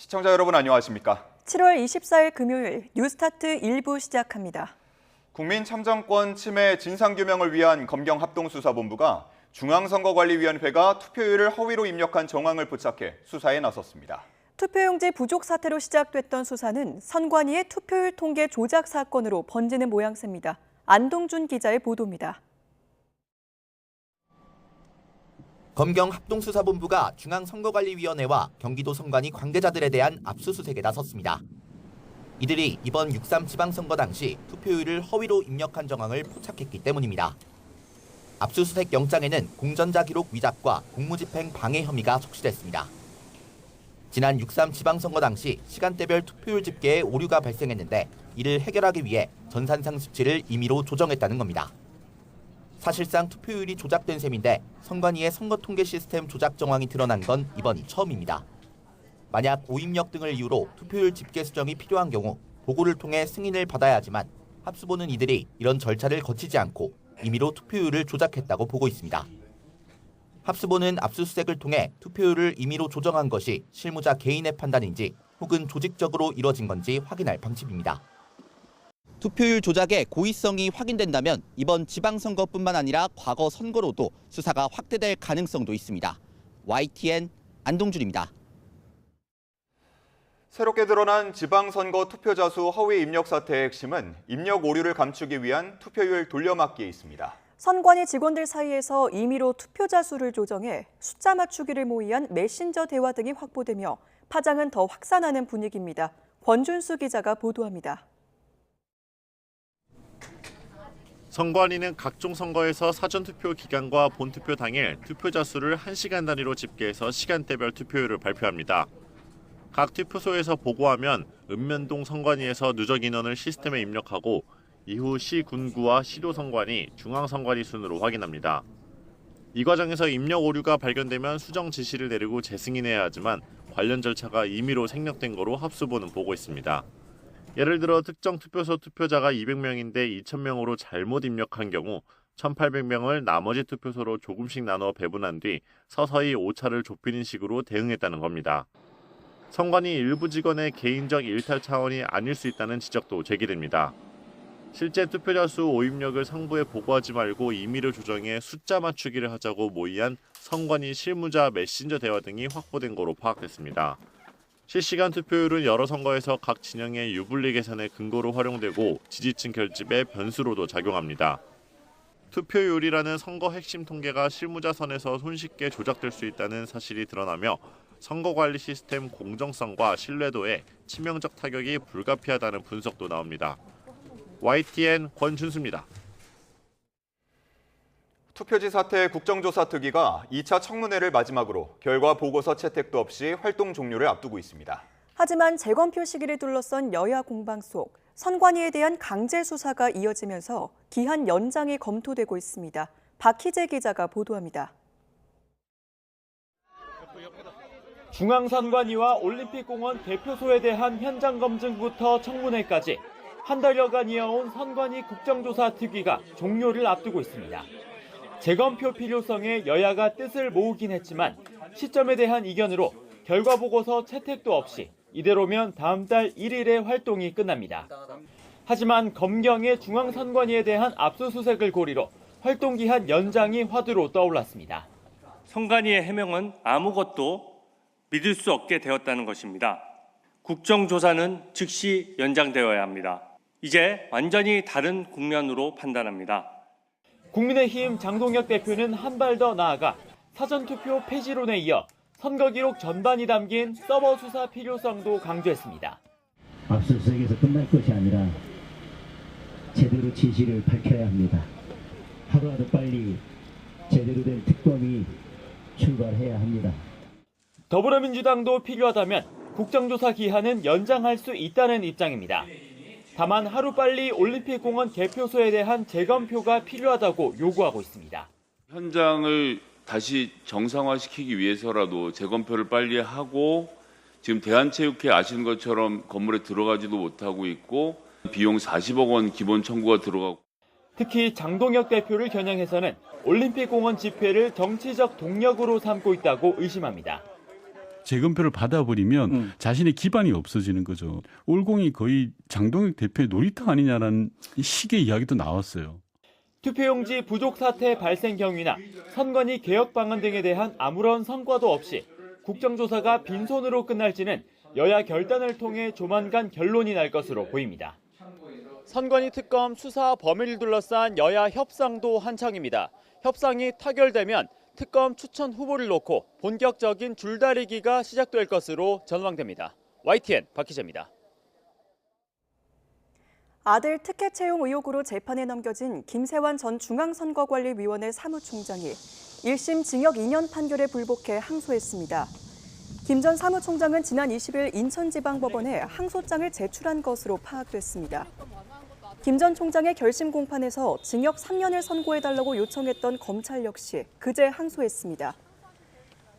시청자 여러분 안녕하십니까? 7월 24일 금요일 뉴스타트 1부 시작합니다. 국민참정권 침해 진상규명을 위한 검경합동수사본부가 중앙선거관리위원회가 투표율을 허위로 입력한 정황을 포착해 수사에 나섰습니다. 투표용지 부족 사태로 시작됐던 수사는 선관위의 투표율 통계 조작 사건으로 번지는 모양새입니다. 안동준 기자의 보도입니다. 검경합동수사본부가 중앙선거관리위원회와 경기도 선관위 관계자들에 대한 압수수색에 나섰습니다. 이들이 이번 6.3 지방선거 당시 투표율을 허위로 입력한 정황을 포착했기 때문입니다. 압수수색 영장에는 공전자 기록 위작과 공무집행 방해 혐의가 적시됐습니다. 지난 6.3 지방선거 당시 시간대별 투표율 집계에 오류가 발생했는데 이를 해결하기 위해 전산상 수치를 임의로 조정했다는 겁니다. 사실상 투표율이 조작된 셈인데 선관위의 선거통계 시스템 조작 정황이 드러난 건 이번이 처음입니다. 만약 오입력 등을 이유로 투표율 집계 수정이 필요한 경우 보고를 통해 승인을 받아야 하지만 합수보는 이들이 이런 절차를 거치지 않고 임의로 투표율을 조작했다고 보고 있습니다. 합수보는 압수수색을 통해 투표율을 임의로 조정한 것이 실무자 개인의 판단인지 혹은 조직적으로 이뤄진 건지 확인할 방침입니다. 투표율 조작의 고의성이 확인된다면 이번 지방선거뿐만 아니라 과거 선거로도 수사가 확대될 가능성도 있습니다. YTN 안동준입니다. 새롭게 드러난 지방선거 투표자 수 허위 입력 사태의 핵심은 입력 오류를 감추기 위한 투표율 돌려막기에 있습니다. 선관위 직원들 사이에서 임의로 투표자 수를 조정해 숫자 맞추기를 모의한 메신저 대화 등이 확보되며 파장은 더 확산하는 분위기입니다. 권준수 기자가 보도합니다. 선관위는 각종 선거에서 사전투표 기간과 본투표 당일 투표자 수를 1시간 단위로 집계해서 시간대별 투표율을 발표합니다. 각 투표소에서 보고하면 읍면동 선관위에서 누적 인원을 시스템에 입력하고 이후 시 군구와 시도 선관위, 중앙선관위 순으로 확인합니다. 이 과정에서 입력 오류가 발견되면 수정 지시를 내리고 재승인해야 하지만 관련 절차가 임의로 생략된 거로 합수보는 보고 있습니다. 예를 들어 특정 투표소 투표자가 200명인데 2,000명으로 잘못 입력한 경우 1,800명을 나머지 투표소로 조금씩 나눠 배분한 뒤 서서히 오차를 좁히는 식으로 대응했다는 겁니다. 선관위 일부 직원의 개인적 일탈 차원이 아닐 수 있다는 지적도 제기됩니다. 실제 투표자 수 오입력을 상부에 보고하지 말고 임의로 조정해 숫자 맞추기를 하자고 모의한 선관위 실무자 메신저 대화 등이 확보된 거로 파악됐습니다. 실시간 투표율은 여러 선거에서 각 진영의 유불리 계산의 근거로 활용되고 지지층 결집의 변수로도 작용합니다. 투표율이라는 선거 핵심 통계가 실무자 선에서 손쉽게 조작될 수 있다는 사실이 드러나며 선거관리 시스템 공정성과 신뢰도에 치명적 타격이 불가피하다는 분석도 나옵니다. YTN 권준수입니다. 투표지 사태 국정조사 특위가 2차 청문회를 마지막으로 결과 보고서 채택도 없이 활동 종료를 앞두고 있습니다. 하지만 재검표 시기를 둘러싼 여야 공방 속 선관위에 대한 강제 수사가 이어지면서 기한 연장이 검토되고 있습니다. 박희재 기자가 보도합니다. 중앙선관위와 올림픽공원 개표소에 대한 현장 검증부터 청문회까지 한 달여간 이어온 선관위 국정조사 특위가 종료를 앞두고 있습니다. 재검표 필요성에 여야가 뜻을 모으긴 했지만 시점에 대한 이견으로 결과 보고서 채택도 없이 이대로면 다음 달 1일에 활동이 끝납니다. 하지만 검경의 중앙선관위에 대한 압수수색을 고리로 활동기한 연장이 화두로 떠올랐습니다. 선관위의 해명은 아무것도 믿을 수 없게 되었다는 것입니다. 국정조사는 즉시 연장되어야 합니다. 이제 완전히 다른 국면으로 판단합니다. 국민의힘 장동혁 대표는 한 발 더 나아가 사전투표 폐지론에 이어 선거 기록 전반이 담긴 서버 수사 필요성도 강조했습니다. 압수수색에서 끝날 것이 아니라 제대로 진실을 밝혀야 합니다. 하루하루 빨리 제대로 된 특검이 출발해야 합니다. 더불어민주당도 필요하다면 국정조사 기한은 연장할 수 있다는 입장입니다. 다만 하루빨리 올림픽공원 개표소에 대한 재검표가 필요하다고 요구하고 있습니다. 현장을 다시 정상화시키기 위해서라도 재검표를 빨리 하고 지금 대한체육회 아시는 것처럼 건물에 들어가지도 못하고 있고 비용 40억 원 기본 청구가 들어가고 특히 장동혁 대표를 겨냥해서는 올림픽공원 집회를 정치적 동력으로 삼고 있다고 의심합니다. 재검표를 받아버리면 자신의 기반이 없어지는 거죠. 올공이 거의 장동혁 대표의 놀이터 아니냐라는 식의 이야기도 나왔어요. 투표용지 부족 사태 발생 경위나 선관위 개혁 방안 등에 대한 아무런 성과도 없이 국정조사가 빈손으로 끝날지는 여야 결단을 통해 조만간 결론이 날 것으로 보입니다. 선관위 특검 수사 범위를 둘러싼 여야 협상도 한창입니다. 협상이 타결되면 특검 추천 후보를 놓고 본격적인 줄다리기가 시작될 것으로 전망됩니다. YTN 박 기자입니다. 아들 특혜 채용 의혹으로 재판에 넘겨진 김세환 전 중앙선거관리위원회 사무총장이 1심 징역 2년 판결에 불복해 항소했습니다. 김 전 사무총장은 지난 20일 인천지방법원에 항소장을 제출한 것으로 파악됐습니다. 김 전 총장의 결심 공판에서 징역 3년을 선고해달라고 요청했던 검찰 역시 그제 항소했습니다.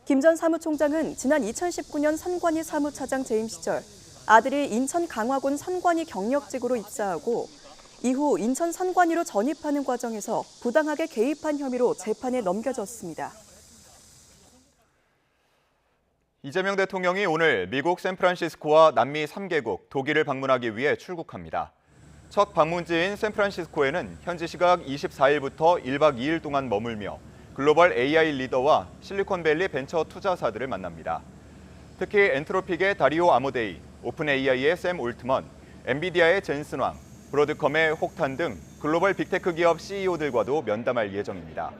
김 전 사무총장은 지난 2019년 선관위 사무차장 재임 시절 아들이 인천 강화군 선관위 경력직으로 입사하고 이후 인천 선관위로 전입하는 과정에서 부당하게 개입한 혐의로 재판에 넘겨졌습니다. 이재명 대통령이 오늘 미국 샌프란시스코와 남미 3개국, 독일을 방문하기 위해 출국합니다. 첫 방문지인 샌프란시스코에는 현지 시각 24일부터 1박 2일 동안 머물며 글로벌 AI 리더와 실리콘밸리 벤처 투자사들을 만납니다. 특히 엔트로픽의 다리오 아모데이, 오픈 AI의 샘 올트먼, 엔비디아의 젠슨 왕, 브로드컴의 혹탄 등 글로벌 빅테크 기업 CEO들과도 면담할 예정입니다.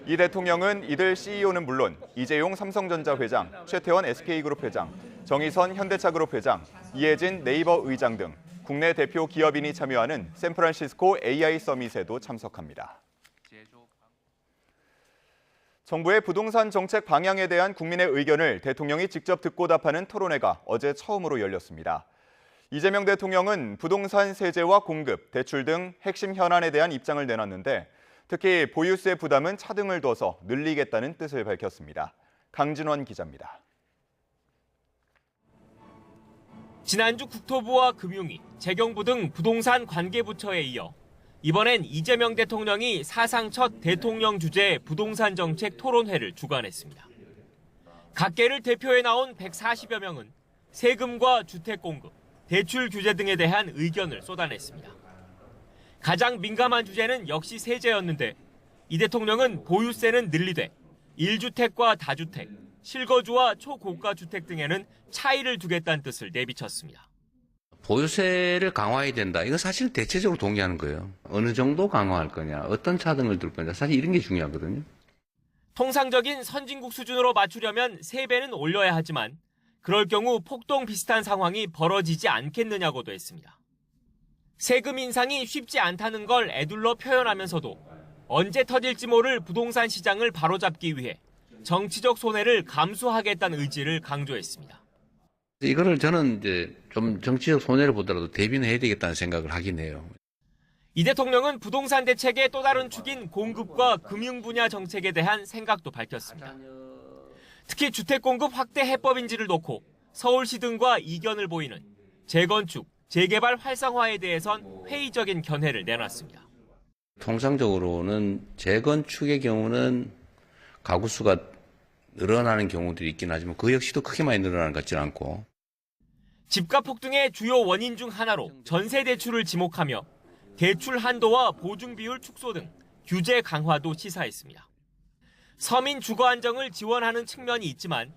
이 대통령은 이들 CEO는 물론 이재용 삼성전자 회장, 최태원 SK그룹 회장, 정의선 현대차그룹 회장, 이해진 네이버 의장 등 국내 대표 기업인이 참여하는 샌프란시스코 AI 서밋에도 참석합니다. 정부의 부동산 정책 방향에 대한 국민의 의견을 대통령이 직접 듣고 답하는 토론회가 어제 처음으로 열렸습니다. 이재명 대통령은 부동산 세제와 공급, 대출 등 핵심 현안에 대한 입장을 내놨는데 특히 보유세 부담은 차등을 둬서 늘리겠다는 뜻을 밝혔습니다. 강진원 기자입니다. 지난주 국토부와 금융위, 재경부 등 부동산 관계부처에 이어 이번엔 이재명 대통령이 사상 첫 대통령 주재 부동산 정책 토론회를 주관했습니다. 각계를 대표해 나온 140여 명은 세금과 주택 공급, 대출 규제 등에 대한 의견을 쏟아냈습니다. 가장 민감한 주제는 역시 세제였는데 이 대통령은 보유세는 늘리되 1주택과 다주택, 실거주와 초고가 주택 등에는 차이를 두겠다는 뜻을 내비쳤습니다. 보유세를 강화해야 된다. 이거 사실 대체적으로 동의하는 거예요. 어느 정도 강화할 거냐, 어떤 차등을 둘 거냐, 사실 이런 게 중요하거든요. 통상적인 선진국 수준으로 맞추려면 3배는 올려야 하지만 그럴 경우 폭동 비슷한 상황이 벌어지지 않겠느냐고도 했습니다. 세금 인상이 쉽지 않다는 걸 애둘러 표현하면서도 언제 터질지 모를 부동산 시장을 바로잡기 위해 정치적 손해를 감수하겠다는 의지를 강조했습니다. 이거를 저는 이제 좀 정치적 손해를 보더라도 대비는 해야 되겠다는 생각을 하긴 해요. 이 대통령은 부동산 대책의 또 다른 축인 공급과 금융 분야 정책에 대한 생각도 밝혔습니다. 특히 주택 공급 확대 해법인지를 놓고 서울시 등과 이견을 보이는 재건축, 재개발 활성화에 대해선 회의적인 견해를 내놨습니다. 통상적으로는 재건축의 경우는 가구 수가 늘어나는 경우들이 있긴 하지만 그 역시도 크게 많이 늘어나는 것 같지는 않고. 집값 폭등의 주요 원인 중 하나로 전세 대출을 지목하며 대출 한도와 보증 비율 축소 등 규제 강화도 시사했습니다. 서민 주거 안정을 지원하는 측면이 있지만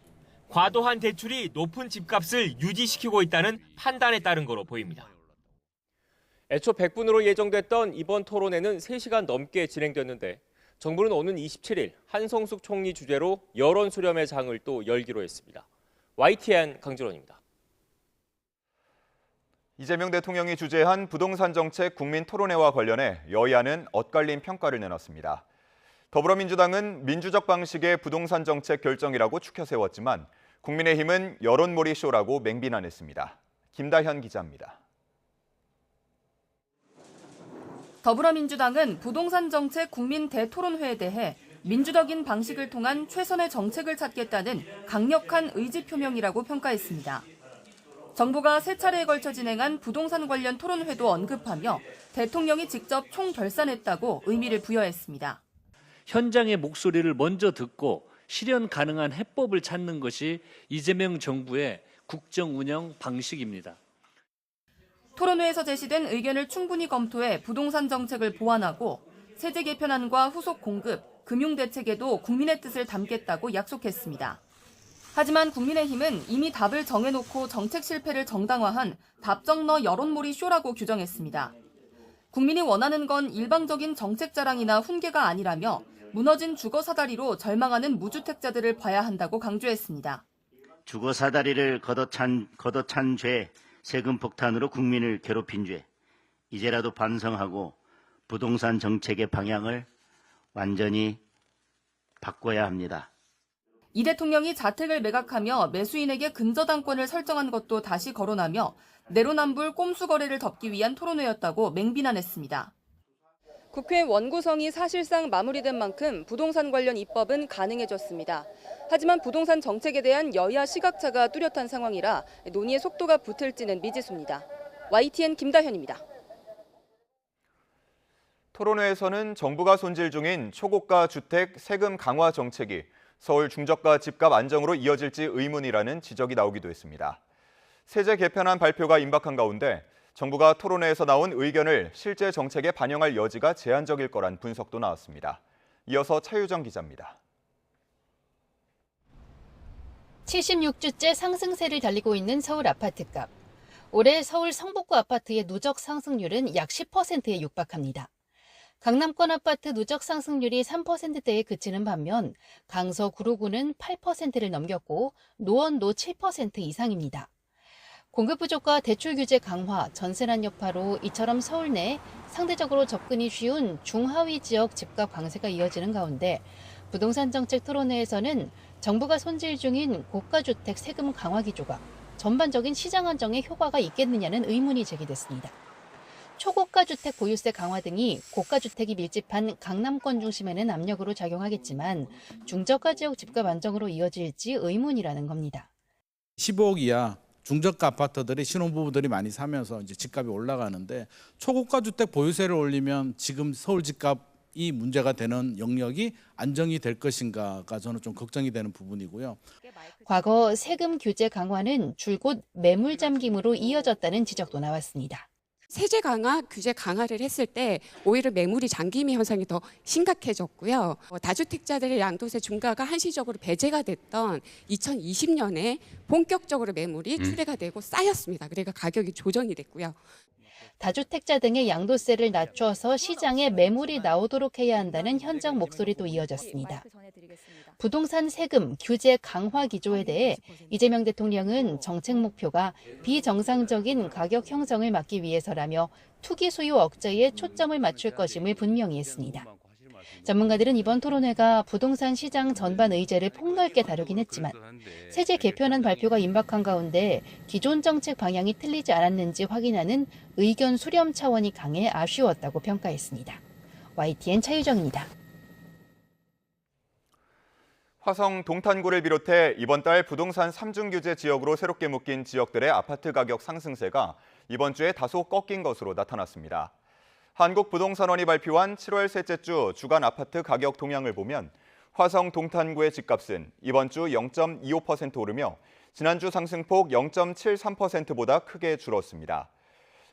과도한 대출이 높은 집값을 유지시키고 있다는 판단에 따른 거로 보입니다. 애초 100분으로 예정됐던 이번 토론회는 3시간 넘게 진행됐는데 정부는 오는 27일 한성숙 총리 주재로 여론 수렴의 장을 또 열기로 했습니다. YTN 강진원입니다. 이재명 대통령이 주재한 부동산 정책 국민 토론회와 관련해 여야는 엇갈린 평가를 내놨습니다. 더불어민주당은 민주적 방식의 부동산 정책 결정이라고 추켜 세웠지만 국민의힘은 여론몰이 쇼라고 맹비난했습니다. 김다현 기자입니다. 더불어민주당은 부동산 정책 국민 대토론회에 대해 민주적인 방식을 통한 최선의 정책을 찾겠다는 강력한 의지 표명이라고 평가했습니다. 정부가 3차례에 걸쳐 진행한 부동산 관련 토론회도 언급하며 대통령이 직접 총결산했다고 의미를 부여했습니다. 현장의 목소리를 먼저 듣고 실현 가능한 해법을 찾는 것이 이재명 정부의 국정 운영 방식입니다. 토론회에서 제시된 의견을 충분히 검토해 부동산 정책을 보완하고 세제 개편안과 후속 공급, 금융 대책에도 국민의 뜻을 담겠다고 약속했습니다. 하지만 국민의힘은 이미 답을 정해놓고 정책 실패를 정당화한 답정너 여론몰이 쇼라고 규정했습니다. 국민이 원하는 건 일방적인 정책 자랑이나 훈계가 아니라며 무너진 주거 사다리로 절망하는 무주택자들을 봐야 한다고 강조했습니다. 주거 사다리를 걷어찬 죄, 세금 폭탄으로 국민을 괴롭힌 죄, 이제라도 반성하고 부동산 정책의 방향을 완전히 바꿔야 합니다. 이 대통령이 자택을 매각하며 매수인에게 근저당권을 설정한 것도 다시 거론하며 내로남불 꼼수 거래를 덮기 위한 토론회였다고 맹비난했습니다. 국회 원구성이 사실상 마무리된 만큼 부동산 관련 입법은 가능해졌습니다. 하지만 부동산 정책에 대한 여야 시각차가 뚜렷한 상황이라 논의의 속도가 붙을지는 미지수입니다. YTN 김다현입니다. 토론회에서는 정부가 손질 중인 초고가 주택 세금 강화 정책이 서울 중저가 집값 안정으로 이어질지 의문이라는 지적이 나오기도 했습니다. 세제 개편안 발표가 임박한 가운데 정부가 토론회에서 나온 의견을 실제 정책에 반영할 여지가 제한적일 거란 분석도 나왔습니다. 이어서 차유정 기자입니다. 76주째 상승세를 달리고 있는 서울 아파트값. 올해 서울 성북구 아파트의 누적 상승률은 약 10%에 육박합니다. 강남권 아파트 누적 상승률이 3%대에 그치는 반면 강서 구로구는 8%를 넘겼고 노원도 7% 이상입니다. 공급 부족과 대출 규제 강화, 전세난 여파로 이처럼 서울 내 상대적으로 접근이 쉬운 중하위 지역 집값 강세가 이어지는 가운데 부동산 정책 토론회에서는 정부가 손질 중인 고가주택 세금 강화 기조가 전반적인 시장 안정에 효과가 있겠느냐는 의문이 제기됐습니다. 초고가 주택 보유세 강화 등이 고가주택이 밀집한 강남권 중심에는 압력으로 작용하겠지만 중저가 지역 집값 안정으로 이어질지 의문이라는 겁니다. 15억 이하 중저가 아파트들이 신혼부부들이 많이 사면서 이제 집값이 올라가는데 초고가 주택 보유세를 올리면 지금 서울 집값이 문제가 되는 영역이 안정이 될 것인가가 저는 좀 걱정이 되는 부분이고요. 과거 세금 규제 강화는 줄곧 매물 잠김으로 이어졌다는 지적도 나왔습니다. 세제 강화, 규제 강화를 했을 때 오히려 매물이 잠김 현상이 더 심각해졌고요. 다주택자들의 양도세 중과가 한시적으로 배제가 됐던 2020년에 본격적으로 매물이 출회가 되고 쌓였습니다. 그러니까 가격이 조정이 됐고요. 다주택자 등의 양도세를 낮춰서 시장에 매물이 나오도록 해야 한다는 현장 목소리도 이어졌습니다. 부동산 세금 규제 강화 기조에 대해 이재명 대통령은 정책 목표가 비정상적인 가격 형성을 막기 위해서라며 투기 수요 억제에 초점을 맞출 것임을 분명히 했습니다. 전문가들은 이번 토론회가 부동산 시장 전반 의제를 폭넓게 다루긴 했지만 세제 개편안 발표가 임박한 가운데 기존 정책 방향이 틀리지 않았는지 확인하는 의견 수렴 차원이 강해 아쉬웠다고 평가했습니다. YTN 차유정입니다. 화성 동탄구를 비롯해 이번 달 부동산 3중 규제 지역으로 새롭게 묶인 지역들의 아파트 가격 상승세가 이번 주에 다소 꺾인 것으로 나타났습니다. 한국부동산원이 발표한 7월 셋째 주 주간 아파트 가격 동향을 보면 화성 동탄구의 집값은 이번 주 0.25% 오르며 지난주 상승폭 0.73%보다 크게 줄었습니다.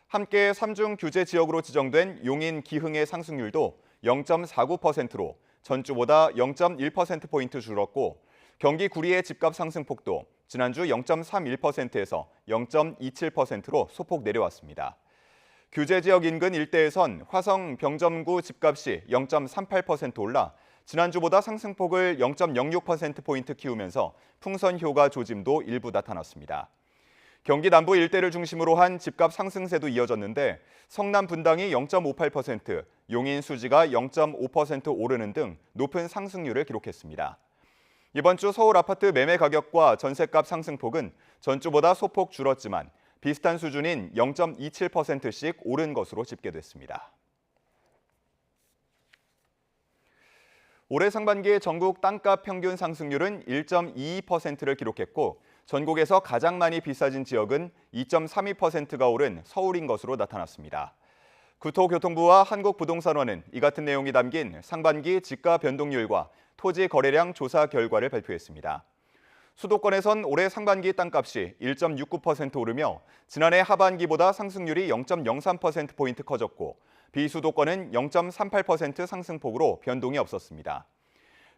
함께 3중 규제 지역으로 지정된 용인 기흥의 상승률도 0.49%로 전주보다 0.1%포인트 줄었고 경기 구리의 집값 상승폭도 지난주 0.31%에서 0.27%로 소폭 내려왔습니다. 규제 지역 인근 일대에선 화성 병점구 집값이 0.38% 올라 지난주보다 상승폭을 0.06%포인트 키우면서 풍선 효과 조짐도 일부 나타났습니다. 경기 남부 일대를 중심으로 한 집값 상승세도 이어졌는데 성남 분당이 0.58%, 용인 수지가 0.5% 오르는 등 높은 상승률을 기록했습니다. 이번 주 서울 아파트 매매 가격과 전셋값 상승폭은 전주보다 소폭 줄었지만 비슷한 수준인 0.27%씩 오른 것으로 집계됐습니다. 올해 상반기 전국 땅값 평균 상승률은 1.22%를 기록했고 전국에서 가장 많이 비싸진 지역은 2.32%가 오른 서울인 것으로 나타났습니다. 국토교통부와 한국부동산원은 이 같은 내용이 담긴 상반기 지가 변동률과 토지 거래량 조사 결과를 발표했습니다. 수도권에선 올해 상반기 땅값이 1.69% 오르며 지난해 하반기보다 상승률이 0.03%포인트 커졌고 비수도권은 0.38% 상승폭으로 변동이 없었습니다.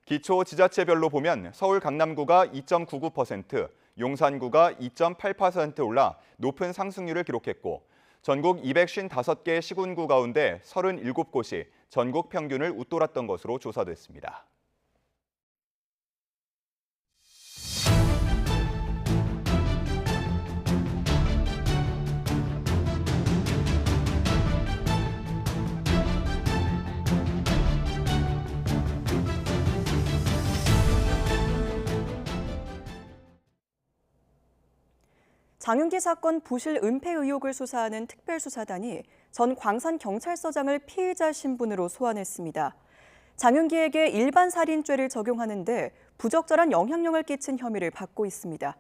기초지자체별로 보면 서울 강남구가 2.99%, 용산구가 2.8% 올라 높은 상승률을 기록했고 전국 255개 시군구 가운데 37곳이 전국 평균을 웃돌았던 것으로 조사됐습니다. 장윤기 사건 부실 은폐 의혹을 수사하는 특별수사단이 전 광산경찰서장을 피의자 신분으로 소환했습니다. 장윤기에게 일반 살인죄를 적용하는데 부적절한 영향력을 끼친 혐의를 받고 있습니다.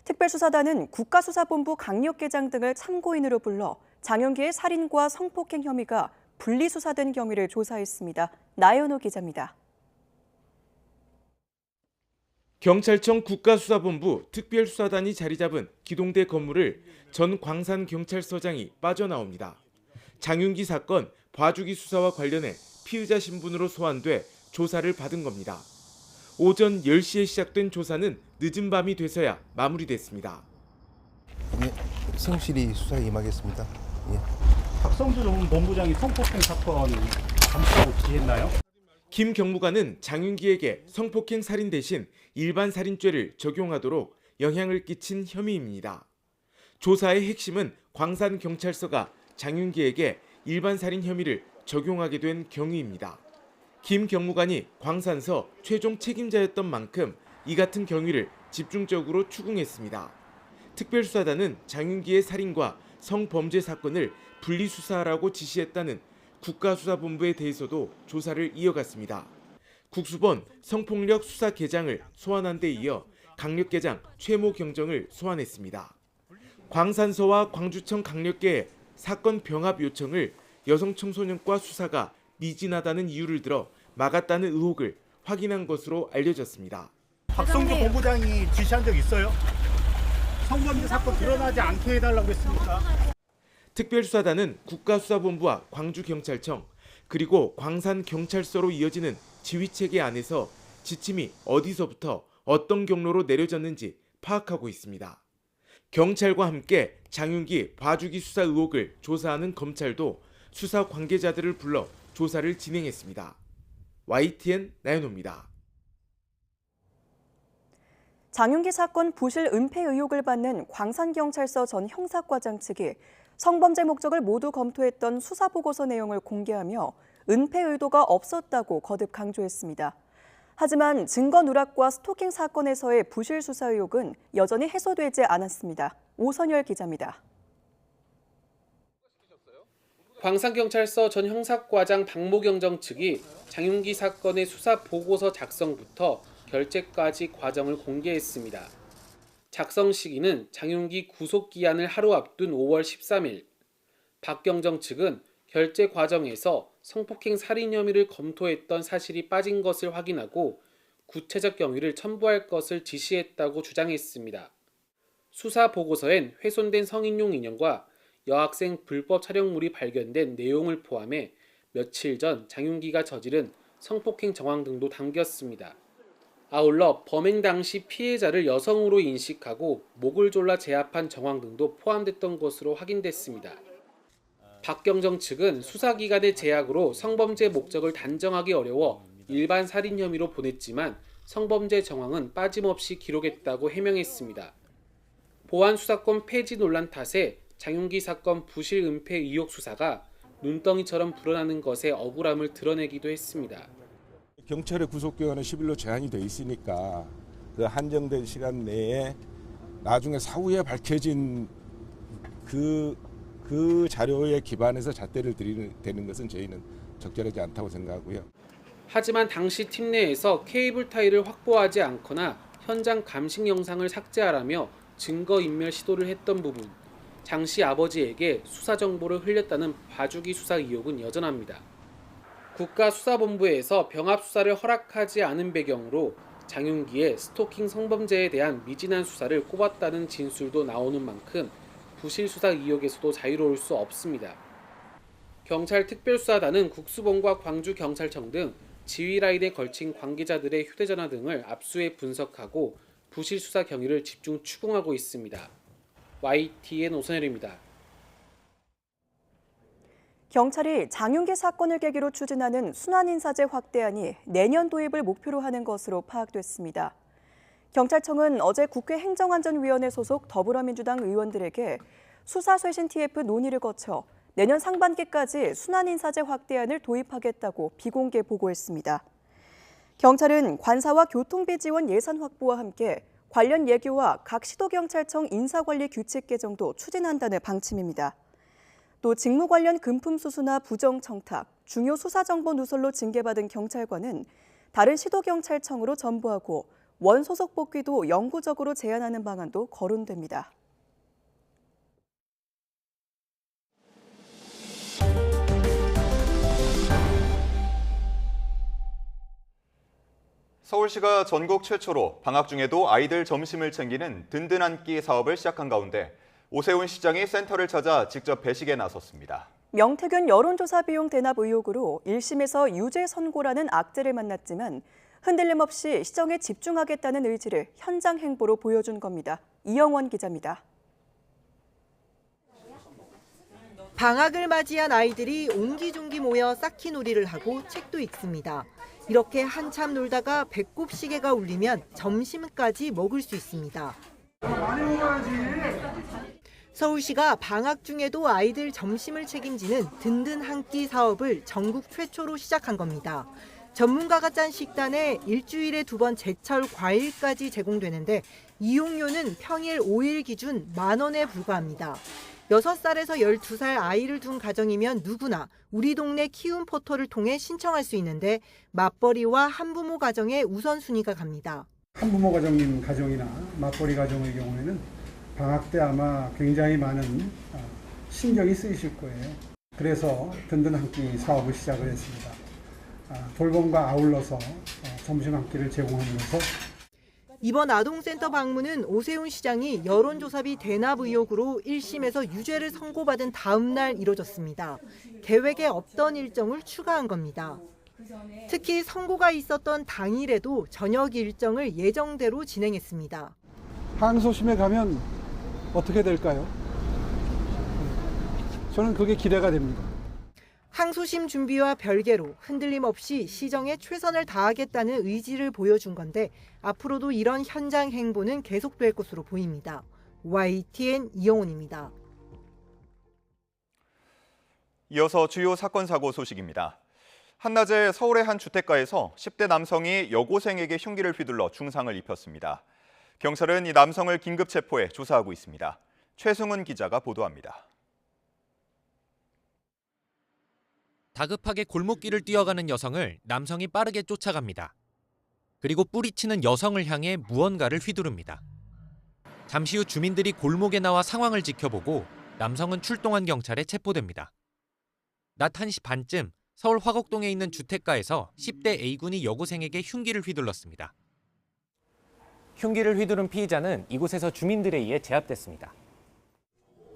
특별수사단은 국가수사본부 강력계장 등을 참고인으로 불러 장윤기의 살인과 성폭행 혐의가 분리수사된 경위를 조사했습니다. 나연호 기자입니다. 경찰청 국가수사본부 특별수사단이 자리 잡은 기동대 건물을 전 광산경찰서장이 빠져나옵니다. 장윤기 사건 봐주기 수사와 관련해 피의자 신분으로 소환돼 조사를 받은 겁니다. 오전 10시에 시작된 조사는 늦은 밤이 돼서야 마무리됐습니다. 예, 성실히 수사에 임하겠습니다. 예. 박성수 전 본부장이 성폭행 사건 감수하고 지휘했나요? 김 경무관은 장윤기에게 성폭행 살인 대신 일반 살인죄를 적용하도록 영향을 끼친 혐의입니다. 조사의 핵심은 광산경찰서가 장윤기에게 일반 살인 혐의를 적용하게 된 경위입니다. 김 경무관이 광산서 최종 책임자였던 만큼 이 같은 경위를 집중적으로 추궁했습니다. 특별수사단은 장윤기의 살인과 성범죄 사건을 분리수사하라고 지시했다는 국가수사본부에 대해서도 조사를 이어갔습니다. 국수본 성폭력 수사계장을 소환한 데 이어 강력계장 최모 경정을 소환했습니다. 광산서와 광주청 강력계의 사건 병합 요청을 여성청소년과 수사가 미진하다는 이유를 들어 막았다는 의혹을 확인한 것으로 알려졌습니다. 박성주 본부장이 지시한 적 있어요? 성범죄 사건 드러나지 않게 해달라고 했습니까? 특별수사단은 국가수사본부와 광주경찰청 그리고 광산경찰서로 이어지는 지휘체계 안에서 지침이 어디서부터 어떤 경로로 내려졌는지 파악하고 있습니다. 경찰과 함께 장윤기 봐주기 수사 의혹을 조사하는 검찰도 수사 관계자들을 불러 조사를 진행했습니다. YTN 나연호입니다. 장윤기 사건 부실 은폐 의혹을 받는 광산경찰서 전 형사과장 측이 성범죄 목적을 모두 검토했던 수사보고서 내용을 공개하며 은폐 의도가 없었다고 거듭 강조했습니다. 하지만 증거 누락과 스토킹 사건에서의 부실 수사 의혹은 여전히 해소되지 않았습니다. 오선열 기자입니다. 광산경찰서 전 형사과장 박모경정 측이 장윤기 사건의 수사 보고서 작성부터 결재까지 과정을 공개했습니다. 작성 시기는 장윤기 구속 기한을 하루 앞둔 5월 13일. 박경정 측은 결재 과정에서 성폭행 살인 혐의를 검토했던 사실이 빠진 것을 확인하고 구체적 경위를 첨부할 것을 지시했다고 주장했습니다. 수사 보고서엔 훼손된 성인용 인형과 여학생 불법 촬영물이 발견된 내용을 포함해 며칠 전 장윤기가 저지른 성폭행 정황 등도 담겼습니다. 아울러 범행 당시 피해자를 여성으로 인식하고 목을 졸라 제압한 정황 등도 포함됐던 것으로 확인됐습니다. 박경정 측은 수사기관의 제약으로 성범죄 목적을 단정하기 어려워 일반 살인 혐의로 보냈지만 성범죄 정황은 빠짐없이 기록했다고 해명했습니다. 보안수사권 폐지 논란 탓에 장윤기 사건 부실 은폐 의혹 수사가 눈덩이처럼 불어나는 것에 억울함을 드러내기도 했습니다. 경찰의 구속기간은 10일로 제한이 돼 있으니까 그 한정된 시간 내에 나중에 사후에 밝혀진 그 자료에 기반해서 잣대를 들이대는 것은 저희는 적절하지 않다고 생각하고요. 하지만 당시 팀 내에서 케이블 타이를 확보하지 않거나 현장 감식 영상을 삭제하라며 증거인멸 시도를 했던 부분, 장 씨 아버지에게 수사 정보를 흘렸다는 봐주기 수사 의혹은 여전합니다. 국가수사본부에서 병합 수사를 허락하지 않은 배경으로 장윤기의 스토킹 성범죄에 대한 미진한 수사를 꼽았다는 진술도 나오는 만큼 부실 수사 의혹에서도 자유로울 수 없습니다. 경찰 특별수사단은 국수본과 광주경찰청 등 지휘라인에 걸친 관계자들의 휴대전화 등을 압수해 분석하고 부실 수사 경위를 집중 추궁하고 있습니다. YTN 오선열입니다. 경찰이 장윤기 사건을 계기로 추진하는 순환인사제 확대안이 내년 도입을 목표로 하는 것으로 파악됐습니다. 경찰청은 어제 국회 행정안전위원회 소속 더불어민주당 의원들에게 수사쇄신 TF 논의를 거쳐 내년 상반기까지 순환인사제 확대안을 도입하겠다고 비공개 보고했습니다. 경찰은 관사와 교통비 지원 예산 확보와 함께 관련 예규와 각 시도경찰청 인사관리 규칙 개정도 추진한다는 방침입니다. 또 직무 관련 금품 수수나 부정 청탁, 중요 수사 정보 누설로 징계받은 경찰관은 다른 시도경찰청으로 전부하고 원소속 복귀도 영구적으로 제한하는 방안도 거론됩니다. 서울시가 전국 최초로 방학 중에도 아이들 점심을 챙기는 든든 한 끼 사업을 시작한 가운데 오세훈 시장이 센터를 찾아 직접 배식에 나섰습니다. 명태균 여론조사 비용 대납 의혹으로 1심에서 유죄 선고라는 악재를 만났지만 흔들림 없이 시정에 집중하겠다는 의지를 현장 행보로 보여준 겁니다. 이영원 기자입니다. 방학을 맞이한 아이들이 옹기종기 모여 쌓기놀이를 하고 책도 읽습니다. 이렇게 한참 놀다가 배꼽 시계가 울리면 점심까지 먹을 수 있습니다. 많이 먹어야지. 서울시가 방학 중에도 아이들 점심을 책임지는 든든 한 끼 사업을 전국 최초로 시작한 겁니다. 전문가가 짠 식단에 일주일에 2번 제철 과일까지 제공되는데 이용료는 평일 5일 기준 10,000원에 불과합니다. 6살에서 12살 아이를 둔 가정이면 누구나 우리 동네 키움 포털을 통해 신청할 수 있는데 맞벌이와 한부모 가정에 우선순위가 갑니다. 한부모 가정인 가정이나 맞벌이 가정의 경우에는 방학 때 아마 굉장히 많은 신경이 쓰이실 거예요. 그래서 든든 한 끼 사업을 시작을 했습니다. 돌봄과 아울러서 점심 한 끼를 제공하면서 이번 아동센터 방문은 오세훈 시장이 여론조사비 대납 의혹으로 1심에서 유죄를 선고받은 다음 날 이뤄졌습니다. 계획에 없던 일정을 추가한 겁니다. 특히 선고가 있었던 당일에도 저녁 일정을 예정대로 진행했습니다. 항소심에 가면 어떻게 될까요? 저는 그게 기대가 됩니다. 항소심 준비와 별개로 흔들림 없이 시정에 최선을 다하겠다는 의지를 보여준 건데 앞으로도 이런 현장 행보는 계속될 것으로 보입니다. YTN 이영훈입니다. 이어서 주요 사건 사고 소식입니다. 한낮에 서울의 한 주택가에서 10대 남성이 여고생에게 흉기를 휘둘러 중상을 입혔습니다. 경찰은 이 남성을 긴급 체포해 조사하고 있습니다. 최승훈 기자가 보도합니다. 다급하게 골목길을 뛰어가는 여성을 남성이 빠르게 쫓아갑니다. 그리고 뿌리치는 여성을 향해 무언가를 휘두릅니다. 잠시 후 주민들이 골목에 나와 상황을 지켜보고 남성은 출동한 경찰에 체포됩니다. 낮 1시 반쯤 서울 화곡동에 있는 주택가에서 10대 A군이 여고생에게 흉기를 휘둘렀습니다. 흉기를 휘두른 피의자는 이곳에서 주민들에 의해 제압됐습니다.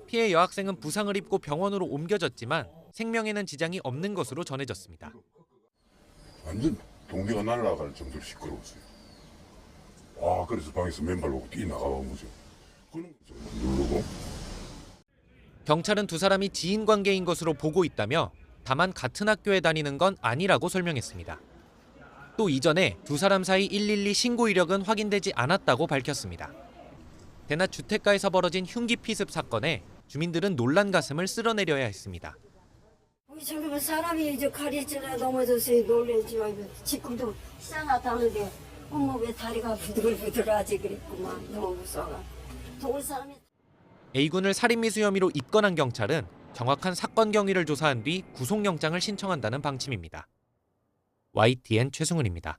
피해 여학생은 부상을 입고 병원으로 옮겨졌지만 생명에는 지장이 없는 것으로 전해졌습니다. 완전 동네가 날아갈 정도로 시끄러웠어요. 그래서 방에서 맨발로 뛰어나가본 거죠. 누르고. 경찰은 두 사람이 지인 관계인 것으로 보고 있다며 다만 같은 학교에 다니는 건 아니라고 설명했습니다. 또 이전에 두 사람 사이 112 신고 이력은 확인되지 않았다고 밝혔습니다. 대낮 주택가에서 벌어진 흉기 피습 사건에 주민들은 놀란 가슴을 쓸어내려야 했습니다. 저기 사람이 이제 가리지나 넘어져서 놀래지. 지금도 이상하다는데 어머 왜 다리가 부들부들하지 그랬구만. 너무 무서워. 더울 사람이. A군을 살인미수 혐의로 입건한 경찰은 정확한 사건 경위를 조사한 뒤 구속영장을 신청한다는 방침입니다. YTN 최승훈입니다.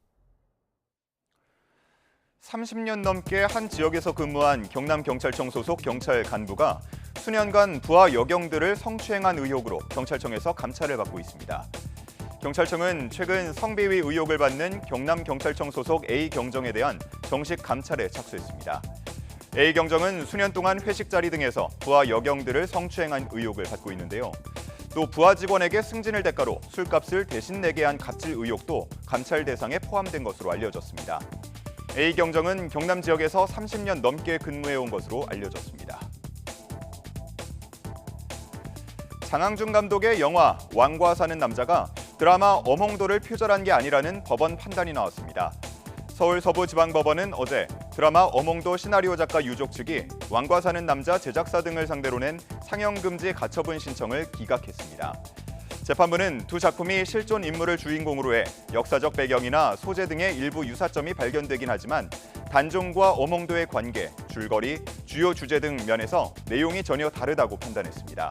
30년 넘게 한 지역에서 근무한 경남경찰청 소속 경찰 간부가 수년간 부하 여경들을 성추행한 의혹으로 경찰청에서 감찰을 받고 있습니다. 경찰청은 최근 성비위 의혹을 받는 경남경찰청 소속 A경정에 대한 정식 감찰에 착수했습니다. A경정은 수년 동안 회식 자리 등에서 부하 여경들을 성추행한 의혹을 받고 있는데요. 또 부하 직원에게 승진을 대가로 술값을 대신 내게 한 갑질 의혹도 감찰 대상에 포함된 것으로 알려졌습니다. A경정은 경남 지역에서 30년 넘게 근무해온 것으로 알려졌습니다. 장항준 감독의 영화 왕과 사는 남자가 드라마 어몽도를 표절한 게 아니라는 법원 판단이 나왔습니다. 서울 서부지방법원은 어제 드라마 어몽도 시나리오 작가 유족 측이 왕과 사는 남자 제작사 등을 상대로 낸 상영금지 가처분 신청을 기각했습니다. 재판부는 두 작품이 실존 인물을 주인공으로 해 역사적 배경이나 소재 등의 일부 유사점이 발견되긴 하지만 단종과 어몽도의 관계, 줄거리, 주요 주제 등 면에서 내용이 전혀 다르다고 판단했습니다.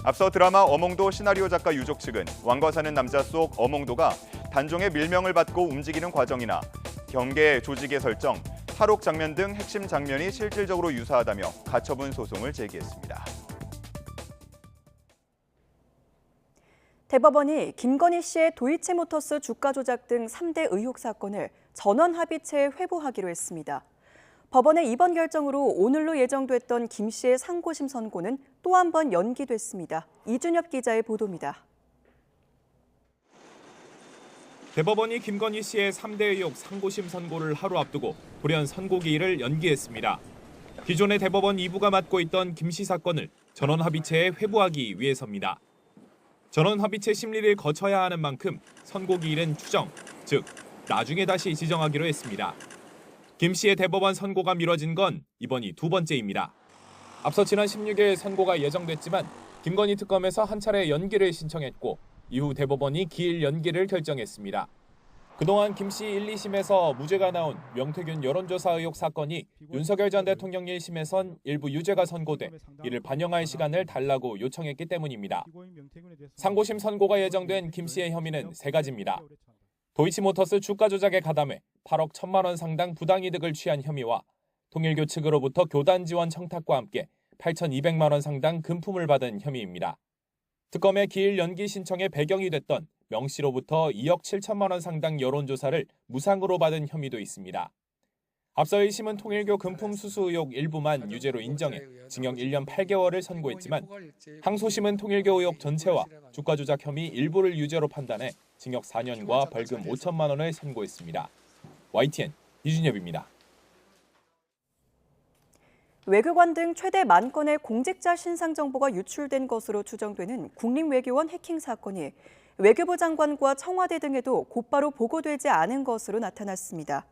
앞서 드라마 어몽도 시나리오 작가 유족 측은 왕과 사는 남자 속 어몽도가 단종의 밀명을 받고 움직이는 과정이나 경계 조직의 설정, 탈옥 장면 등 핵심 장면이 실질적으로 유사하다며 가처분 소송을 제기했습니다. 대법원이 김건희 씨의 도이치모터스 주가 조작 등 3대 의혹 사건을 전원 합의체에 회부하기로 했습니다. 법원의 이번 결정으로 오늘로 예정됐던 김 씨의 상고심 선고는 또 한 번 연기됐습니다. 이준엽 기자의 보도입니다. 대법원이 김건희 씨의 3대 의혹 상고심 선고를 하루 앞두고 돌연 선고기일을 연기했습니다. 기존의 대법원 2부가 맡고 있던 김 씨 사건을 전원 합의체에 회부하기 위해서입니다. 전원 합의체 심리를 거쳐야 하는 만큼 선고기일은 추정, 즉 나중에 다시 지정하기로 했습니다. 김 씨의 대법원 선고가 미뤄진 건 이번이 두 번째입니다. 앞서 지난 16일 선고가 예정됐지만 김건희 특검에서 한 차례 연기를 신청했고 이후 대법원이 기일 연기를 결정했습니다. 그동안 김 씨 1, 2심에서 무죄가 나온 명태균 여론조사 의혹 사건이 윤석열 전 대통령 1심에선 일부 유죄가 선고돼 이를 반영할 시간을 달라고 요청했기 때문입니다. 상고심 선고가 예정된 김 씨의 혐의는 세 가지입니다. 도이치모터스 주가 조작에 가담해 8억 1천만 원 상당 부당이득을 취한 혐의와 통일교 측으로부터 교단 지원 청탁과 함께 8,200만 원 상당 금품을 받은 혐의입니다. 특검의 기일 연기 신청의 배경이 됐던 명 씨로부터 2억 7천만 원 상당 여론조사를 무상으로 받은 혐의도 있습니다. 앞서 1심은 통일교 금품 수수 의혹 일부만 유죄로 인정해 징역 1년 8개월을 선고했지만 항소심은 통일교 의혹 전체와 주가 조작 혐의 일부를 유죄로 판단해 징역 4년과 벌금 5천만 원을 선고했습니다. YTN 이준엽입니다. 외교관 등 최대 10,000건의 공직자 신상 정보가 유출된 것으로 추정되는 국립외교원 해킹 사건이 외교부 장관과 청와대 등에도 곧바로 보고되지 않은 것으로 나타났습니다.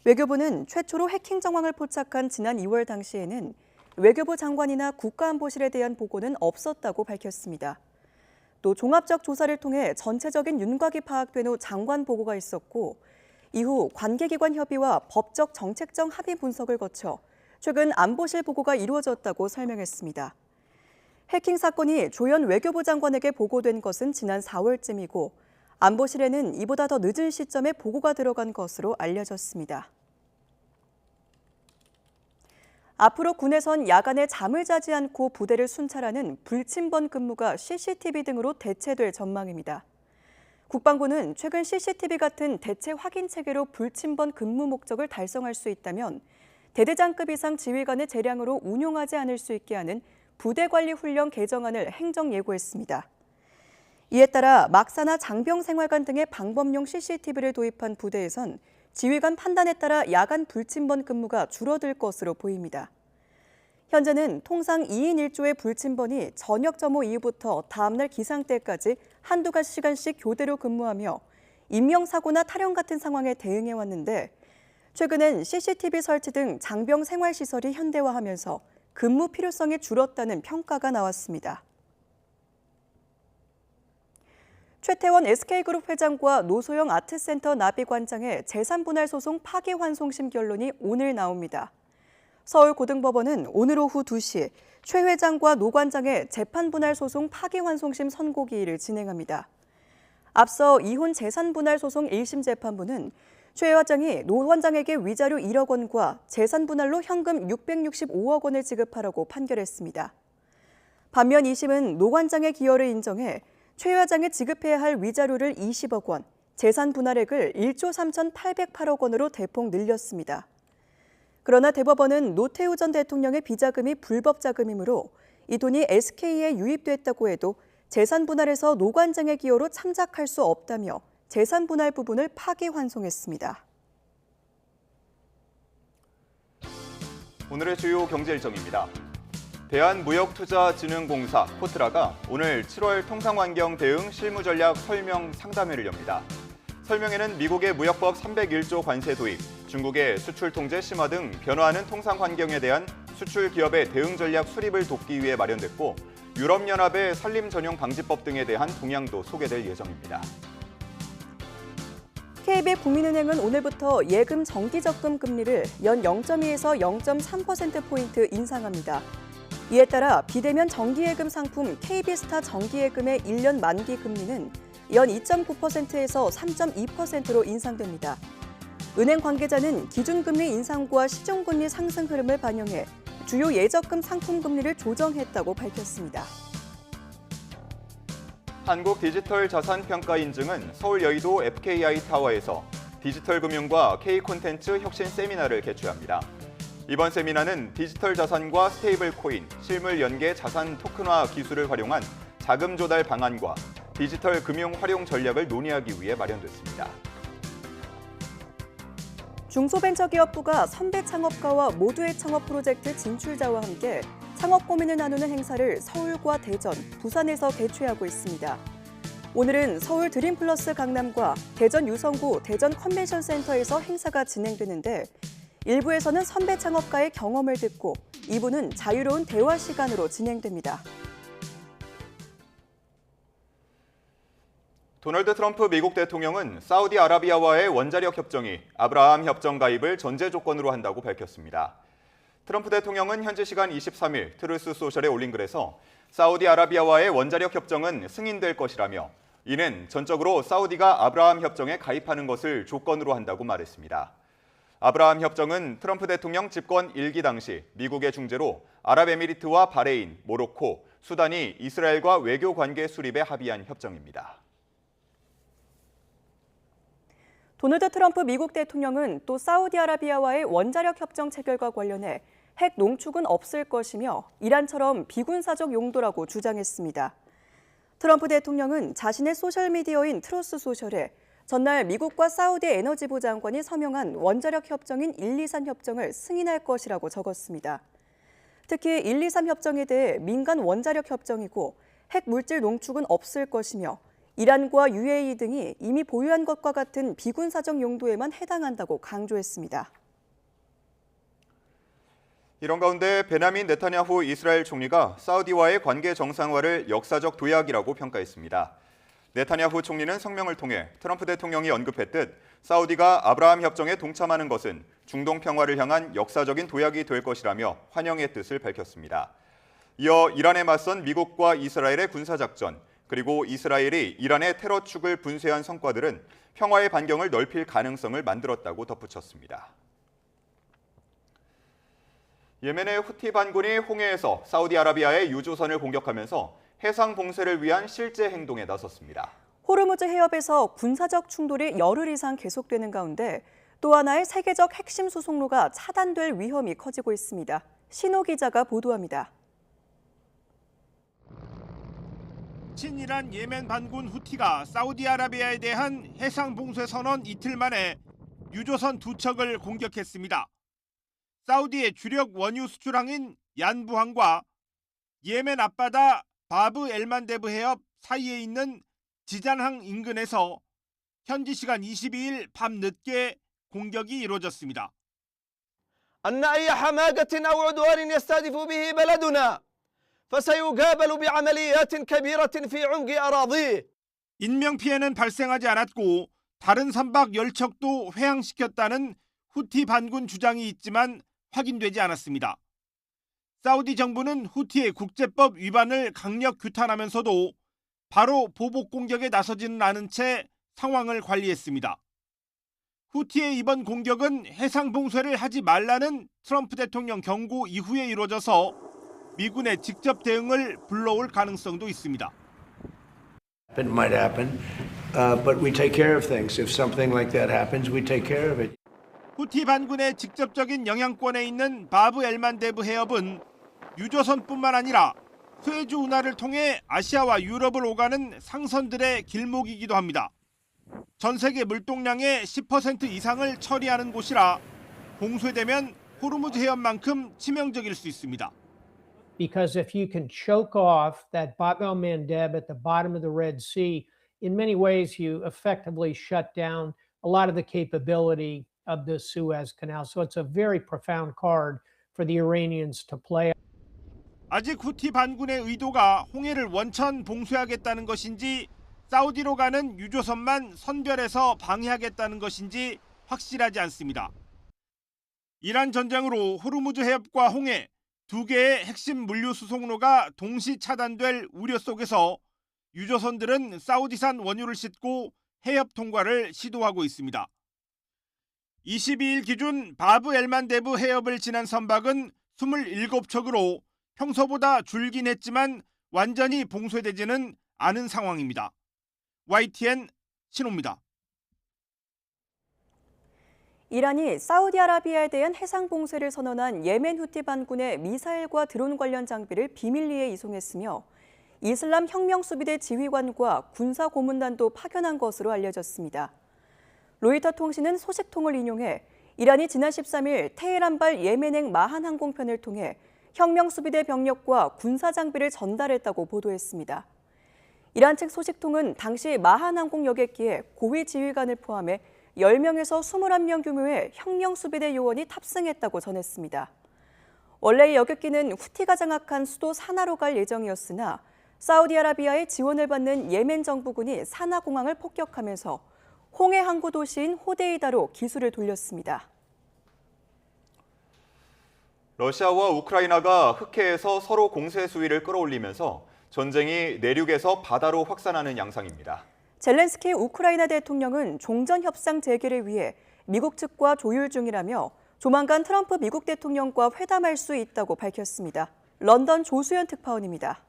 외교부는 최초로 해킹 정황을 포착한 지난 2월 당시에는 외교부 장관이나 국가안보실에 대한 보고는 없었다고 밝혔습니다. 또 종합적 조사를 통해 전체적인 윤곽이 파악된 후 장관 보고가 있었고 이후 관계기관 협의와 법적 정책적 합의 분석을 거쳐 최근 안보실 보고가 이루어졌다고 설명했습니다. 해킹 사건이 조현 외교부 장관에게 보고된 것은 지난 4월쯤이고 안보실에는 이보다 더 늦은 시점에 보고가 들어간 것으로 알려졌습니다. 앞으로 군에선 야간에 잠을 자지 않고 부대를 순찰하는 불침번 근무가 CCTV 등으로 대체될 전망입니다. 국방부는 최근 CCTV 같은 대체 확인 체계로 불침번 근무 목적을 달성할 수 있다면 대대장급 이상 지휘관의 재량으로 운용하지 않을 수 있게 하는 부대관리훈련 개정안을 행정 예고했습니다. 이에 따라 막사나 장병생활관 등의 방범용 CCTV를 도입한 부대에선 지휘관 판단에 따라 야간 불침번 근무가 줄어들 것으로 보입니다. 현재는 통상 2인 1조의 불침번이 저녁 점호 이후부터 다음날 기상 때까지 한두 시간씩 교대로 근무하며 인명사고나 탈영 같은 상황에 대응해왔는데 최근엔 CCTV 설치 등 장병 생활시설이 현대화하면서 근무 필요성이 줄었다는 평가가 나왔습니다. 최태원 SK그룹 회장과 노소영 아트센터 나비관장의 재산분할 소송 파기환송심 결론이 오늘 나옵니다. 서울고등법원은 오늘 오후 2시 최 회장과 노 관장의 재판분할 소송 파기환송심 선고기일을 진행합니다. 앞서 이혼 재산분할 소송 1심 재판부는 최 회장이 노 관장에게 위자료 1억 원과 재산분할로 현금 665억 원을 지급하라고 판결했습니다. 반면 2심은 노 관장의 기여를 인정해 최 회장이 지급해야 할 위자료를 20억 원, 재산 분할액을 1조 3,808억 원으로 대폭 늘렸습니다. 그러나 대법원은 노태우 전 대통령의 비자금이 불법 자금이므로 이 돈이 SK에 유입됐다고 해도 재산 분할에서 노관장의 기여로 참작할 수 없다며 재산 분할 부분을 파기환송했습니다. 오늘의 주요 경제 일정입니다. 대한무역투자진흥공사 포트라가 오늘 7월 통상환경 대응 실무전략 설명 상담회를 엽니다. 설명회는 미국의 무역법 301조 관세 도입, 중국의 수출 통제 심화 등 변화하는 통상 환경에 대한 수출 기업의 대응 전략 수립을 돕기 위해 마련됐고, 유럽연합의 산림 전용 방지법 등에 대한 동향도 소개될 예정입니다. KB 국민은행은 오늘부터 예금 정기적금 금리를 연 0.2에서 0.3%포인트 인상합니다. 이에 따라 비대면 정기예금 상품 KB스타 정기예금의 1년 만기 금리는 연 2.9%에서 3.2%로 인상됩니다. 은행 관계자는 기준금리 인상과 시중금리 상승 흐름을 반영해 주요 예적금 상품 금리를 조정했다고 밝혔습니다. 한국디지털자산평가인증은 서울 여의도 FKI 타워에서 디지털 금융과 K콘텐츠 혁신 세미나를 개최합니다. 이번 세미나는 디지털 자산과 스테이블 코인, 실물 연계 자산 토큰화 기술을 활용한 자금 조달 방안과 디지털 금융 활용 전략을 논의하기 위해 마련됐습니다. 중소벤처기업부가 선배 창업가와 모두의 창업 프로젝트 진출자와 함께 창업 고민을 나누는 행사를 서울과 대전, 부산에서 개최하고 있습니다. 오늘은 서울 드림플러스 강남과 대전 유성구 대전 컨벤션센터에서 행사가 진행되는데, 1부에서는 선배 창업가의 경험을 듣고 2부는 자유로운 대화 시간으로 진행됩니다. 도널드 트럼프 미국 대통령은 사우디아라비아와의 원자력 협정이 아브라함 협정 가입을 전제 조건으로 한다고 밝혔습니다. 트럼프 대통령은 현지 시간 23일 트루스 소셜에 올린 글에서 사우디아라비아와의 원자력 협정은 승인될 것이라며, 이는 전적으로 사우디가 아브라함 협정에 가입하는 것을 조건으로 한다고 말했습니다. 아브라함 협정은 트럼프 대통령 집권 1기 당시 미국의 중재로 아랍에미리트와 바레인, 모로코, 수단이 이스라엘과 외교 관계 수립에 합의한 협정입니다. 도널드 트럼프 미국 대통령은 또 사우디아라비아와의 원자력 협정 체결과 관련해 핵 농축은 없을 것이며 이란처럼 비군사적 용도라고 주장했습니다. 트럼프 대통령은 자신의 소셜미디어인 트루스 소셜에 전날 미국과 사우디 에너지부 장관이 서명한 원자력 협정인 123 협정을 승인할 것이라고 적었습니다. 특히 123 협정에 대해 민간 원자력 협정이고 핵 물질 농축은 없을 것이며 이란과 UAE 등이 이미 보유한 것과 같은 비군사적 용도에만 해당한다고 강조했습니다. 이런 가운데 베냐민 네타냐후 이스라엘 총리가 사우디와의 관계 정상화를 역사적 도약이라고 평가했습니다. 네타냐후 총리는 성명을 통해 트럼프 대통령이 언급했듯 사우디가 아브라함 협정에 동참하는 것은 중동 평화를 향한 역사적인 도약이 될 것이라며 환영의 뜻을 밝혔습니다. 이어 이란에 맞선 미국과 이스라엘의 군사작전, 그리고 이스라엘이 이란의 테러 축을 분쇄한 성과들은 평화의 반경을 넓힐 가능성을 만들었다고 덧붙였습니다. 예멘의 후티 반군이 홍해에서 사우디아라비아의 유조선을 공격하면서 해상 봉쇄를 위한 실제 행동에 나섰습니다. 호르무즈 해협에서 군사적 충돌이 열흘 이상 계속되는 가운데 또 하나의 세계적 핵심 수송로가 차단될 위험이 커지고 있습니다. 신호 기자가 보도합니다. 친이란 예멘 반군 후티가 사우디아라비아에 대한 해상 봉쇄 선언 이틀 만에 유조선 2척을 공격했습니다. 사우디의 주력 원유 수출항인 얀부항과 예멘 앞바다 바브 엘만데브 해협 사이에 있는 지잔항 인근에서 현지 시간 22일 밤 늦게 공격이 이루어졌습니다. أن أي حماقة أو عدوان يستهدف به بلدنا فسيقابل بعمليات كبيرة في عمق أراضيه. 인명피해는 발생하지 않았고 다른 선박 열척도 회항시켰다는 후티 반군 주장이 있지만 확인되지 않았습니다. 사우디 정부는 후티의 국제법 위반을 강력 규탄하면서도 바로 보복 공격에 나서지는 않은 채 상황을 관리했습니다. 후티의 이번 공격은 해상 봉쇄를 하지 말라는 트럼프 대통령 경고 이후에 이루어져서 미군의 직접 대응을 불러올 가능성도 있습니다. It might happen, but we take care of things. If something like that happens, we take care of it. 후티 반군의 직접적인 영향권에 있는 바브 엘만데브 해협은 유조선뿐만 아니라 수에즈 운하를 통해 아시아와 유럽을 오가는 상선들의 길목이기도 합니다. 전 세계 물동량의 10% 이상을 처리하는 곳이라 봉쇄되면 호르무즈 해협만큼 치명적일 수 있습니다. Because if you can choke off that Bab el-Mandeb at the bottom of the Red Sea, in many ways you effectively shut down a lot of the capability of the Suez Canal. So it's a very profound card for the Iranians to play. 아직 후티 반군의 의도가 홍해를 원천 봉쇄하겠다는 것인지 사우디로 가는 유조선만 선별해서 방해하겠다는 것인지 확실하지 않습니다. 이란 전장으로 호르무즈 해협과 홍해 두 개의 핵심 물류 수송로가 동시 차단될 우려 속에서 유조선들은 사우디산 원유를 싣고 해협 통과를 시도하고 있습니다. 22일 기준 바브 엘만데브 해협을 지난 선박은 27척으로 평소보다 줄긴 했지만 완전히 봉쇄되지는 않은 상황입니다. YTN 신호입니다. 이란이 사우디아라비아에 대한 해상 봉쇄를 선언한 예멘 후티 반군의 미사일과 드론 관련 장비를 비밀리에 이송했으며 이슬람 혁명수비대 지휘관과 군사고문단도 파견한 것으로 알려졌습니다. 로이터 통신은 소식통을 인용해 이란이 지난 13일 테헤란발 예멘행 마한 항공편을 통해 혁명수비대 병력과 군사장비를 전달했다고 보도했습니다. 이란 측 소식통은 당시 마한 항공 여객기에 고위 지휘관을 포함해 10명에서 21명 규모의 혁명수비대 요원이 탑승했다고 전했습니다. 원래 이 여객기는 후티가 장악한 수도 사나로 갈 예정이었으나 사우디아라비아의 지원을 받는 예멘 정부군이 사나 공항을 폭격하면서 홍해 항구 도시인 호데이다로 기수를 돌렸습니다. 러시아와 우크라이나가 흑해에서 서로 공세 수위를 끌어올리면서 전쟁이 내륙에서 바다로 확산하는 양상입니다. 젤렌스키 우크라이나 대통령은 종전 협상 재개를 위해 미국 측과 조율 중이라며 조만간 트럼프 미국 대통령과 회담할 수 있다고 밝혔습니다. 런던 조수연 특파원입니다.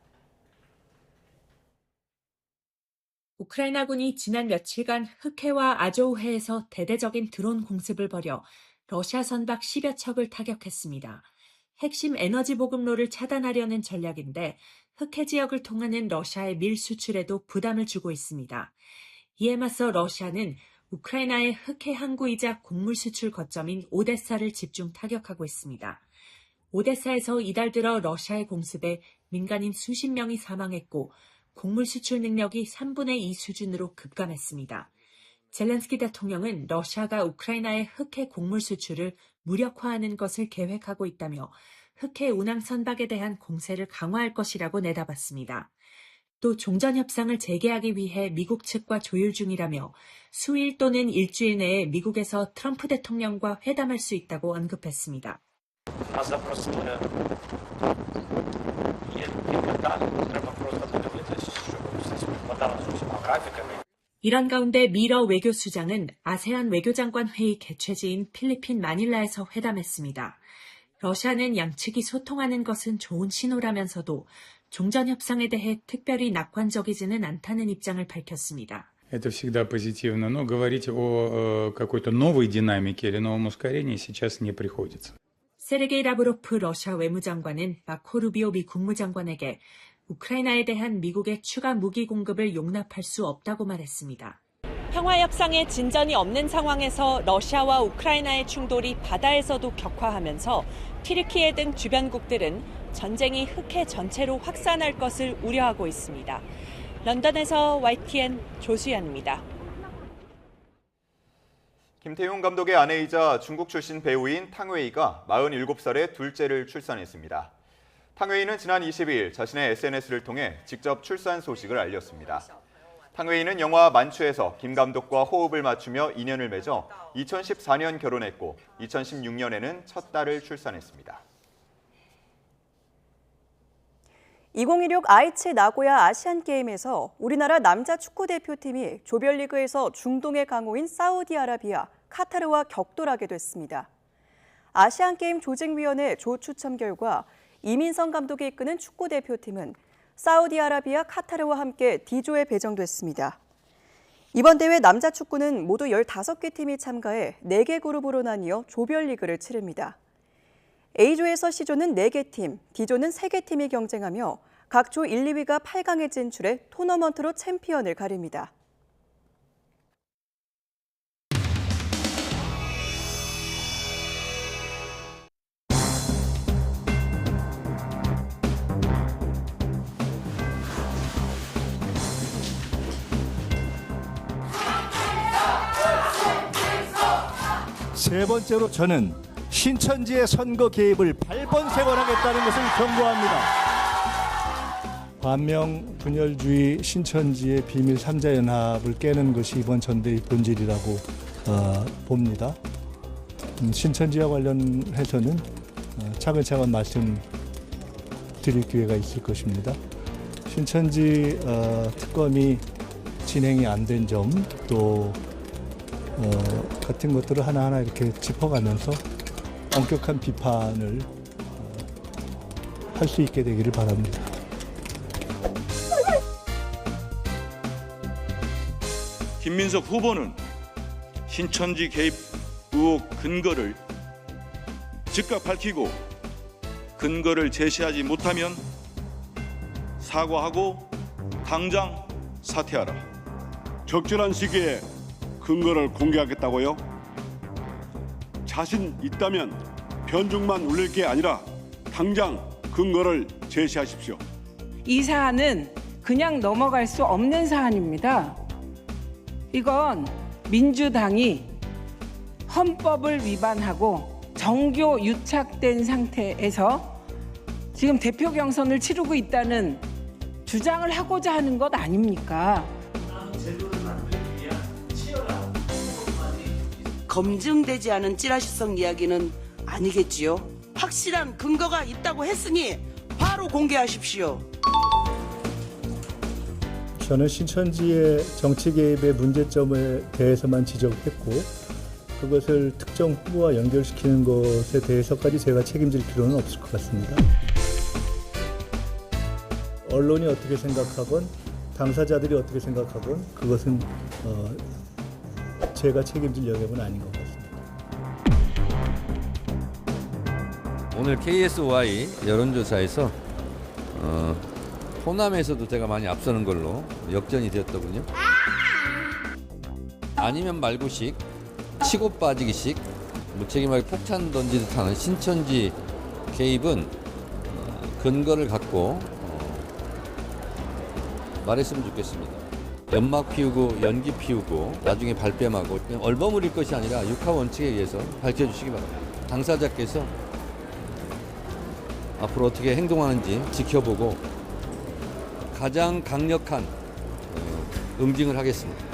우크라이나군이 지난 며칠간 흑해와 아조우해에서 대대적인 드론 공습을 벌여 러시아 선박 10여 척을 타격했습니다. 핵심 에너지 보급로를 차단하려는 전략인데 흑해 지역을 통하는 러시아의 밀 수출에도 부담을 주고 있습니다. 이에 맞서 러시아는 우크라이나의 흑해 항구이자 곡물 수출 거점인 오데사를 집중 타격하고 있습니다. 오데사에서 이달 들어 러시아의 공습에 민간인 수십 명이 사망했고 곡물 수출 능력이 3분의 2 수준으로 급감했습니다. 젤렌스키 대통령은 러시아가 우크라이나의 흑해 곡물 수출을 무력화하는 것을 계획하고 있다며 흑해 운항 선박에 대한 공세를 강화할 것이라고 내다봤습니다. 또 종전 협상을 재개하기 위해 미국 측과 조율 중이라며 수일 또는 일주일 내에 미국에서 트럼프 대통령과 회담할 수 있다고 언급했습니다. 이런 가운데 미러 외교수장은 아세안 외교장관 회의 개최지인 필리핀 마닐라에서 회담했습니다. 러시아는 양측이 소통하는 것은 좋은 신호라면서도 종전 협상에 대해 특별히 낙관적이지는 않다는 입장을 밝혔습니다. Это всегда позитивно, но говорить о какой-то новой динамике или новом ускорении сейчас не приходится. 세르게이 라브로프 러시아 외무장관은 마코 루비오 미 국무장관에게 우크라이나에 대한 미국의 추가 무기 공급을 용납할 수 없다고 말했습니다. 평화 협상에 진전이 없는 상황에서 러시아와 우크라이나의 충돌이 바다에서도 격화하면서 튀르키예 등 주변국들은 전쟁이 흑해 전체로 확산할 것을 우려하고 있습니다. 런던에서 YTN 조수연입니다. 김태용 감독의 아내이자 중국 출신 배우인 탕웨이가 47살에 둘째를 출산했습니다. 탕웨이는 지난 22일 자신의 SNS를 통해 직접 출산 소식을 알렸습니다. 탕웨이는 영화 만추에서 김 감독과 호흡을 맞추며 인연을 맺어 2014년 결혼했고 2016년에는 첫 딸을 출산했습니다. 2016 아이치 나고야 아시안게임에서 우리나라 남자 축구대표팀이 조별리그에서 중동의 강호인 사우디아라비아, 카타르와 격돌하게 됐습니다. 아시안게임 조직위원회 조추첨 결과 이민성 감독이 이끄는 축구대표팀은 사우디아라비아, 카타르와 함께 D조에 배정됐습니다. 이번 대회 남자 축구는 모두 15개 팀이 참가해 4개 그룹으로 나뉘어 조별리그를 치릅니다. A조에서 C조는 4개 팀, D조는 3개 팀이 경쟁하며 각 조 1, 2위가 8강에 진출해 토너먼트로 챔피언을 가립니다. 세 번째로 저는 신천지의 선거 개입을 발본색원하겠다는 것을 경고합니다. 반명 분열주의 신천지의 비밀 3자 연합을 깨는 것이 이번 전대의 본질이라고 봅니다. 신천지와 관련해서는 차근차근 말씀드릴 기회가 있을 것입니다. 신천지 특검이 진행이 안 된 점, 또 같은 것들을 하나하나 이렇게 짚어가면서 엄격한 비판을 할 수 있게 되기를 바랍니다. 김민석 후보는 신천지 개입 의혹 근거를 즉각 밝히고 근거를 제시하지 못하면 사과하고 당장 사퇴하라. 적절한 시기에 근거를 공개하겠다고요? 자신 있다면 변죽만 울릴 게 아니라 당장 근거를 제시하십시오. 이 사안은 그냥 넘어갈 수 없는 사안입니다. 이건 민주당이 헌법을 위반하고 정교 유착된 상태에서 지금 대표 경선을 치르고 있다는 주장을 하고자 하는 것 아닙니까? 검증되지 않은 찌라시성 이야기는 아니겠지요. 확실한 근거가 있다고 했으니 바로 공개하십시오. 저는 신천지의 정치 개입의 문제점에 대해서만 지적했고 그것을 특정 후보와 연결시키는 것에 대해서까지 제가 책임질 필요는 없을 것 같습니다. 언론이 어떻게 생각하건 당사자들이 어떻게 생각하건 그것은 제가 책임질 영역은 아닌 것 같습니다. 오늘 KSY 여론조사에서 호남에서도 제가 많이 앞서는 걸로 역전이 되었더군요. 아니면 말고식, 치고 빠지기식, 무책임하게 폭탄 던지듯 하는 신천지 개입은 근거를 갖고 말했으면 좋겠습니다. 연막 피우고 연기 피우고 나중에 발뺌하고 얼버무릴 것이 아니라 육하 원칙에 의해서 밝혀주시기 바랍니다. 당사자께서 앞으로 어떻게 행동하는지 지켜보고 가장 강력한 응징을 하겠습니다.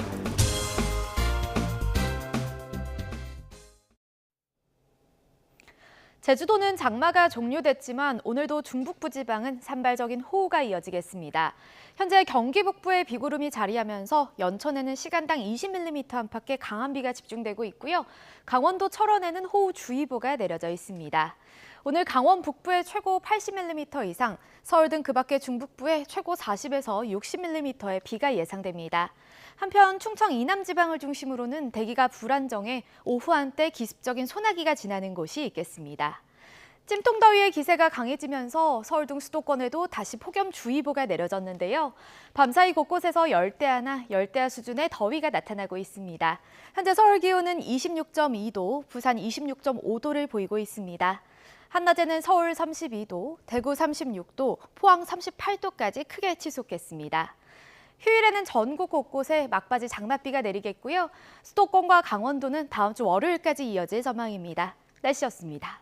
제주도는 장마가 종료됐지만 오늘도 중북부지방은 산발적인 호우가 이어지겠습니다. 현재 경기 북부에 비구름이 자리하면서 연천에는 시간당 20mm 안팎의 강한 비가 집중되고 있고요. 강원도 철원에는 호우주의보가 내려져 있습니다. 오늘 강원 북부에 최고 80mm 이상, 서울 등 그 밖의 중북부에 최고 40에서 60mm의 비가 예상됩니다. 한편 충청 이남 지방을 중심으로는 대기가 불안정해 오후 한때 기습적인 소나기가 지나는 곳이 있겠습니다. 찜통더위의 기세가 강해지면서 서울 등 수도권에도 다시 폭염주의보가 내려졌는데요. 밤사이 곳곳에서 열대야나 열대야 수준의 더위가 나타나고 있습니다. 현재 서울 기온은 26.2도, 부산 26.5도를 보이고 있습니다. 한낮에는 서울 32도, 대구 36도, 포항 38도까지 크게 치솟겠습니다. 휴일에는 전국 곳곳에 막바지 장맛비가 내리겠고요. 수도권과 강원도는 다음 주 월요일까지 이어질 전망입니다. 날씨였습니다.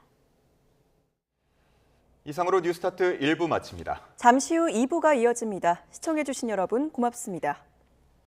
이상으로 뉴스타트 1부 마칩니다. 잠시 후 2부가 이어집니다. 시청해주신 여러분 고맙습니다.